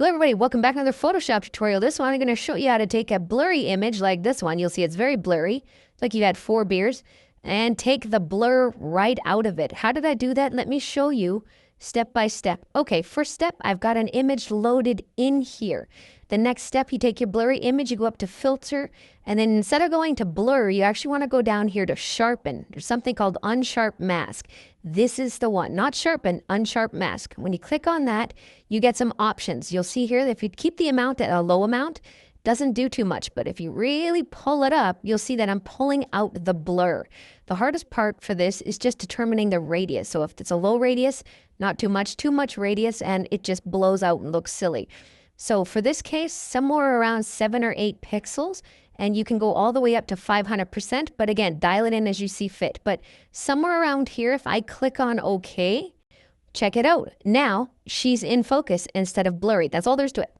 Hello everybody, welcome back to another Photoshop tutorial. This one I'm going to show you how to take a blurry image like this one. You'll see it's very blurry. It's like you had 4 beers and take the blur right out of it. How did I do that? Let me show you step by step. Okay, first step, I've got an image loaded in here. The next step, you take your blurry image, you go up to filter, and then instead of going to blur, you actually want to go down here to sharpen. There's something called unsharp mask. This is the one, not sharpen, unsharp mask. When you click on that, you get some options. You'll see here that if you keep the amount at a low amount, doesn't do too much, but if you really pull it up, you'll see that I'm pulling out the blur. The hardest part for this is just determining the radius. So if it's a low radius, not too much radius, and it just blows out and looks silly. So for this case, somewhere around 7 or 8 pixels, and you can go all the way up to 500%, but again, dial it in as you see fit. But somewhere around here, if I click on OK, check it out. Now she's in focus instead of blurry. That's all there's to it.